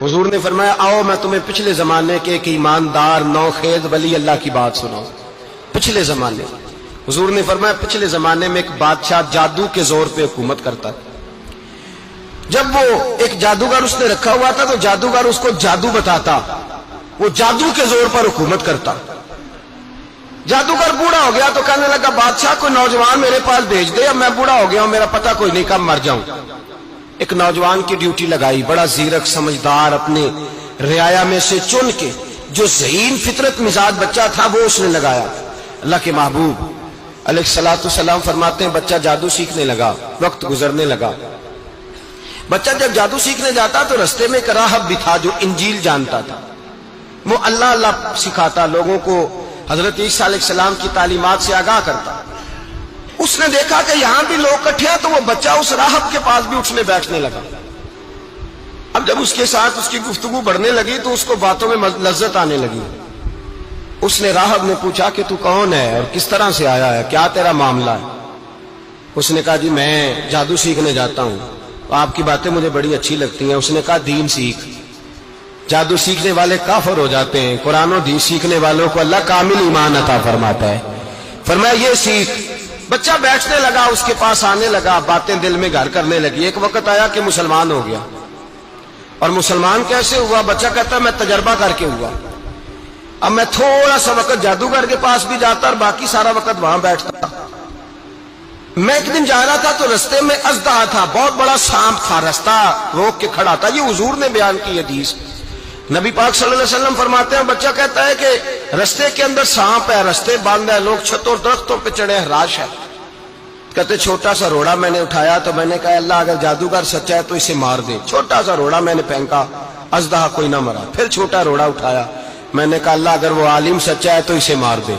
حضور نے فرمایا آؤ میں تمہیں پچھلے زمانے کے ایک ایماندار نوخیز ولی اللہ کی بات سناؤں. پچھلے زمانے حضور نے فرمایا پچھلے زمانے میں ایک بادشاہ جادو کے زور پہ حکومت کرتا تھا. جب وہ ایک جادوگر اس نے رکھا ہوا تھا تو جادوگر اس کو جادو بتاتا, وہ جادو کے زور پر حکومت کرتا. جادوگر بوڑھا ہو گیا تو کہنے لگا بادشاہ کوئی نوجوان میرے پاس بھیج دے, اب میں بوڑھا ہو گیا ہوں, میرا پتہ کوئی نہیں کب مر جاؤں. ایک نوجوان کی ڈیوٹی لگائی, بڑا زیرک سمجھدار, اپنے رعایا میں سے چن کے جو ذہین فطرت مزاج بچہ تھا وہ اس نے لگایا. اللہ کے محبوب علیہ الصلوۃ والسلام فرماتے ہیں بچہ جادو سیکھنے لگا, وقت گزرنے لگا. بچہ جب جادو سیکھنے جاتا تو رستے میں ایک راہب بھی تھا جو انجیل جانتا تھا, وہ اللہ اللہ سکھاتا, لوگوں کو حضرت عیسیٰ علیہ السلام کی تعلیمات سے آگاہ کرتا. اس نے دیکھا کہ یہاں بھی لوگ اکٹھے ہیں تو وہ بچہ اس راہب کے پاس بھی اٹھنے بیٹھنے لگا. اب جب اس کے ساتھ اس کی گفتگو بڑھنے لگی تو اس کو باتوں میں لذت آنے لگی. اس نے راہب نے پوچھا کہ تو کون ہے اور کس طرح سے آیا ہے, کیا تیرا معاملہ ہے؟ اس نے کہا جی میں جادو سیکھنے جاتا ہوں, آپ کی باتیں مجھے بڑی اچھی لگتی ہیں. اس نے کہا دین سیکھ, جادو سیکھنے والے کافر ہو جاتے ہیں, قرآن و حدیث سیکھنے والوں کو اللہ کامل ایمان عطا فرماتا ہے. فرمایا یہ سیکھ. بچہ بیٹھنے لگا, اس کے پاس آنے لگا, باتیں دل میں گھر کرنے لگی. ایک وقت آیا کہ مسلمان ہو گیا. اور مسلمان کیسے ہوا؟ بچہ کہتا ہے میں تجربہ کر کے ہوا. اب میں تھوڑا سا وقت جادوگر کے پاس بھی جاتا اور باقی سارا وقت وہاں بیٹھتا. میں ایک دن جا رہا تھا تو رستے میں اژدہا تھا, بہت بڑا سانپ تھا, رستہ روک کے کھڑا تھا. یہ حضور نے بیان کی حدیث. نبی پاک صلی اللہ علیہ وسلم فرماتے ہیں بچہ کہتا ہے کہ رستے کے اندر سانپ ہے, رستے بند ہے, لوگ چھتوں درختوں پہ چڑھے, ہراش ہے. کہتے چھوٹا سا روڑا میں نے اٹھایا تو میں نے کہا اللہ اگر جادوگر سچا ہے تو اسے مار دے. چھوٹا سا روڑا میں نے پھینکا, اژدہا کوئی نہ مرا. پھر چھوٹا روڑا اٹھایا, میں نے کہا اللہ اگر وہ عالم سچا ہے تو اسے مار دے.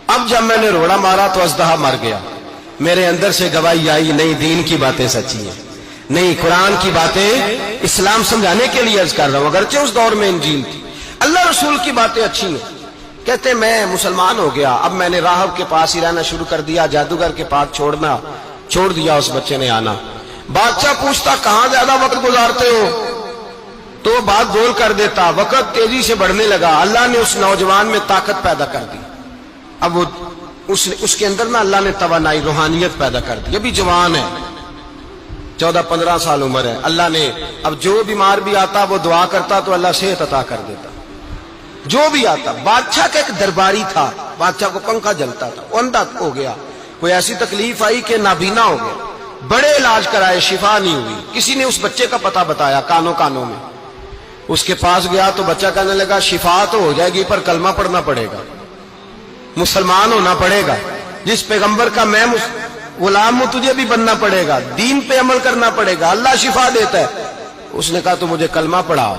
اب جب میں نے روڑا مارا تو اژدہا مر گیا. میرے اندر سے گواہی آئی نہیں دین کی باتیں سچی ہیں, نہیں قرآن کی باتیں اسلام سمجھانے کے لیے عرض کر رہا ہوں. اگرچہ اس دور میں انجیل تھی, اللہ رسول کی باتیں اچھی ہیں. کہتے میں مسلمان ہو گیا, اب میں نے راہب کے پاس ہی رہنا شروع کر دیا, جادوگر کے پاس چھوڑ دیا. اس بچے نے آنا. بادشاہ پوچھتا کہاں زیادہ وقت گزارتے ہو تو وہ بات گول کر دیتا. وقت تیزی سے بڑھنے لگا. اللہ نے اس نوجوان میں طاقت پیدا کر دی. اب وہ اس کے اندر نا اللہ نے توانائی روحانیت پیدا کر دی. ابھی جوان ہے, 14-15 سال عمر ہے. اللہ نے اب جو بیمار بھی آتا وہ دعا کرتا تو اللہ صحت عطا کر دیتا. جو بھی آتا. بادشاہ کا ایک درباری تھا, بادشاہ کو پنکھا جلتا تھا, وہ اندھا ہو گیا. کوئی ایسی تکلیف آئی کہ نابینا ہو گیا. بڑے علاج کرائے, شفا نہیں ہوئی. کسی نے اس بچے کا پتہ بتایا کانوں میں. اس کے پاس گیا تو بچہ کہنے لگا شفا تو ہو جائے گی پر کلمہ پڑھنا پڑے گا, مسلمان ہونا پڑے گا. جس پیغمبر کا میں غلام ہوں تجھے بھی بننا پڑے گا, دین پہ عمل کرنا پڑے گا, اللہ شفا دیتا ہے. اس نے کہا تو مجھے کلمہ پڑھا,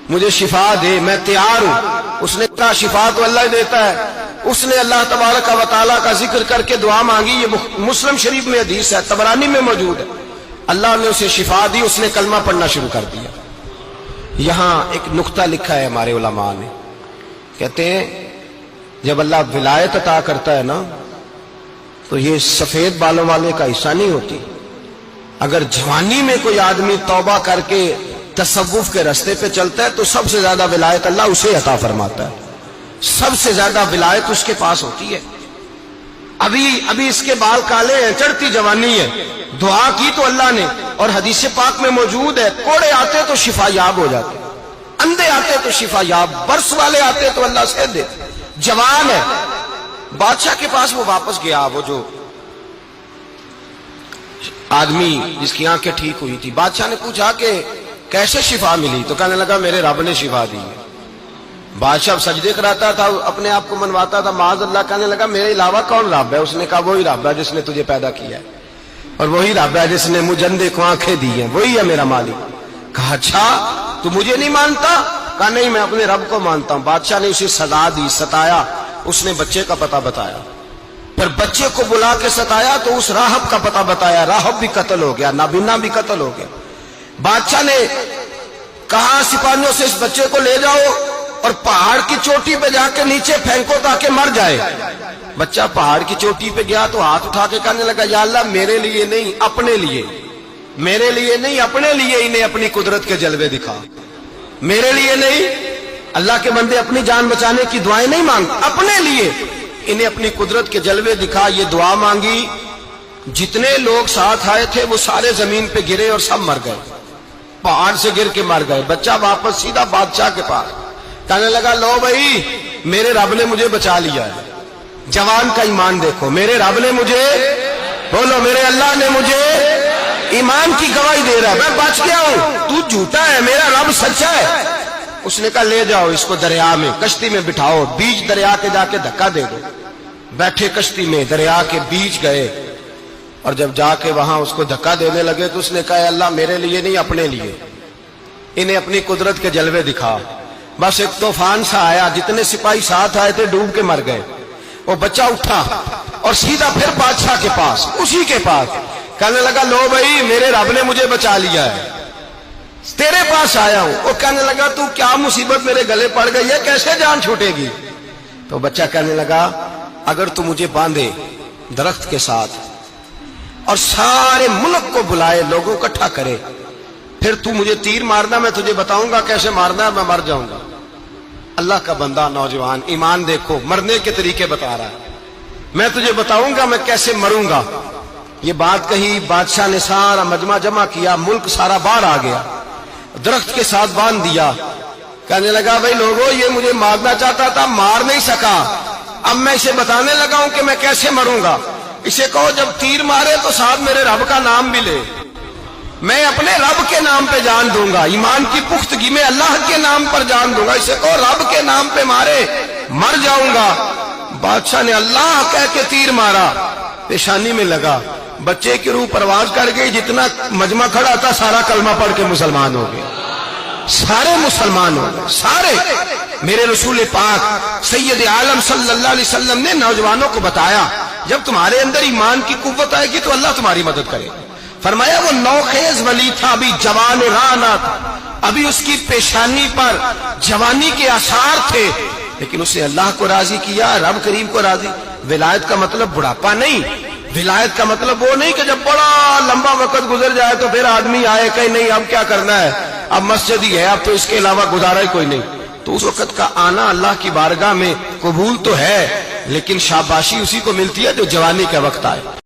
مجھے شفا دے, میں تیار ہوں. اس نے کہا شفا تو اللہ دیتا ہے. اس نے اللہ تبارک و تعالیٰ کا ذکر کر کے دعا مانگی. یہ مسلم شریف میں حدیث ہے, طبرانی میں موجود ہے. اللہ نے اسے شفا دی, اس نے کلمہ پڑھنا شروع کر دیا. یہاں ایک نقطہ لکھا ہے ہمارے علماء نے, کہتے ہیں جب اللہ ولایت عطا کرتا ہے نا تو یہ سفید بالوں والے کا حصہ نہیں ہوتی. اگر جوانی میں کوئی آدمی توبہ کر کے تصوف کے راستے پہ چلتا ہے تو سب سے زیادہ ولایت اللہ اسے عطا فرماتا ہے. سب سے زیادہ ولایت اس کے پاس ہوتی ہے. ابھی اس کے بال کالے ہیں, چڑھتی جوانی ہے, دعا کی تو اللہ نے, اور حدیث پاک میں موجود ہے کوڑے آتے تو شفا یاب ہو جاتے, اندھے آتے تو شفا یاب, برس والے آتے تو اللہ سے دے. جوان ہے. بادشاہ کے پاس وہ واپس گیا, وہ جو آدمی جس کی آنکھیں ٹھیک ہوئی تھی. بادشاہ نے پوچھا کہ کیسے شفا ملی؟ تو کہنے لگا میرے رب نے شفا دی ہے. بادشاہ سجدے کراتا تھا, اپنے آپ کو منواتا تھا معاذ اللہ. کہنے لگا میرے علاوہ کون رب ہے؟ اس نے کہا وہی رب ہے جس نے تجھے پیدا کیا ہے, اور وہی رب ہے جس نے مجھے اندھے کو آنکھیں دی ہیں, وہی ہے میرا مالک. کہا اچھا تو مجھے نہیں مانتا؟ کہا نہیں میں اپنے رب کو مانتا ہوں. بادشاہ نے اسے سزا دی, ستایا. اس نے بچے کا پتہ بتایا, پھر بچے کو بلا کے ستایا تو اس راہب کا پتہ بتایا. راہب بھی قتل ہو گیا, نابینا بھی قتل ہو گیا. بادشاہ نے کہا سپاہیوں سے اس بچے کو لے جاؤ اور پہاڑ کی چوٹی پہ جا کے نیچے پھینکو تاکہ مر جائے. بچہ پہاڑ کی چوٹی پہ گیا تو ہاتھ اٹھا کے کہنے لگا یا اللہ میرے لیے نہیں اپنے لیے, میرے لیے نہیں اپنے لیے انہیں اپنی قدرت کے جلوے دکھا. میرے لیے نہیں, اللہ کے بندے اپنی جان بچانے کی دعائیں نہیں مانگ, اپنے لیے انہیں اپنی قدرت کے جلوے دکھا. یہ دعا مانگی, جتنے لوگ ساتھ آئے تھے وہ سارے زمین پہ گرے اور سب مر گئے, پہاڑ سے گر کے مر گئے. بچہ واپس سیدھا بادشاہ کے پاس کہنے لگا, لو بھائی میرے رب نے مجھے بچا لیا ہے. جوان کا ایمان دیکھو, میرے رب نے مجھے, بولو میرے اللہ نے مجھے ایمان کی گواہی دے رہا ہے, میں بچ گیا ہوں, تو جھوٹا ہے, میرا رب سچا ہے. اس نے کہا لے جاؤ اس کو دریا میں, کشتی میں بٹھاؤ, بیچ دریا کے جا کے دھکا دے دو. بیٹھے کشتی میں, دریا کے بیچ گئے, اور جب جا کے وہاں اس کو دھکا دینے لگے تو اس نے کہا اللہ میرے لیے نہیں اپنے لیے انہیں اپنی قدرت کے جلوے دکھا. بس ایک طوفان سا آیا, جتنے سپاہی ساتھ آئے تھے ڈوب کے مر گئے. وہ بچہ اٹھا اور سیدھا پھر بادشاہ کے پاس, اسی کے پاس کہنے لگا, لو بھائی میرے رب نے مجھے بچا لیا ہے, تیرے پاس آیا ہوں. وہ کہنے لگا تو کیا مصیبت میرے گلے پڑ گئی ہے, کیسے جان چھوٹے گی؟ تو بچہ کہنے لگا, اگر تو مجھے باندھے درخت کے ساتھ اور سارے ملک کو بلائے, لوگوں کو اکٹھا کرے, پھر تو مجھے تیر مارنا, میں تجھے بتاؤں گا کیسے مارنا ہے, میں مر جاؤں گا. اللہ کا بندہ نوجوان, ایمان دیکھو, مرنے کے طریقے بتا رہا ہے, میں تجھے بتاؤں گا میں کیسے مروں گا. یہ بات کہی, بادشاہ نے سارا مجمع جمع کیا, ملک سارا باہر آ گیا, درخت کے ساتھ باندھ دیا. کہنے لگا, بھائی لوگوں یہ مجھے مارنا چاہتا تھا, مار نہیں سکا, اب میں اسے بتانے لگا ہوں کہ میں کیسے مروں گا. اسے کہو جب تیر مارے تو ساتھ میرے رب کا نام بھی لے, میں اپنے رب کے نام پہ جان دوں گا, ایمان کی پختگی میں اللہ کے نام پر جان دوں گا. اسے کہو رب کے نام پہ مارے, مر جاؤں گا. بادشاہ نے اللہ کہہ کے تیر مارا, پیشانی میں لگا, بچے کی روح پرواز کر گئی. جتنا مجمع کھڑا تھا سارا کلمہ پڑھ کے مسلمان ہو گئے, سارے مسلمان ہو گئے, سارے. میرے رسول پاک سید عالم صلی اللہ علیہ وسلم نے نوجوانوں کو بتایا, جب تمہارے اندر ایمان کی قوت آئے گی تو اللہ تمہاری مدد کرے. فرمایا وہ نوخیز ولی تھا, ابھی جوان رانا تھا, ابھی اس کی پیشانی پر جوانی کے آثار تھے, لیکن اس نے اللہ کو راضی کیا, رب کریم کو راضی. ولایت کا مطلب بڑھاپا نہیں, ولایت کا مطلب وہ نہیں کہ جب بڑا لمبا وقت گزر جائے تو پھر آدمی آئے کہ نہیں اب کیا کرنا ہے, اب مسجد ہی ہے, اب تو اس کے علاوہ گزارا ہی کوئی نہیں. تو اس وقت کا آنا اللہ کی بارگاہ میں قبول تو ہے, لیکن شاباشی اسی کو ملتی ہے جو جوانی کا وقت آئے.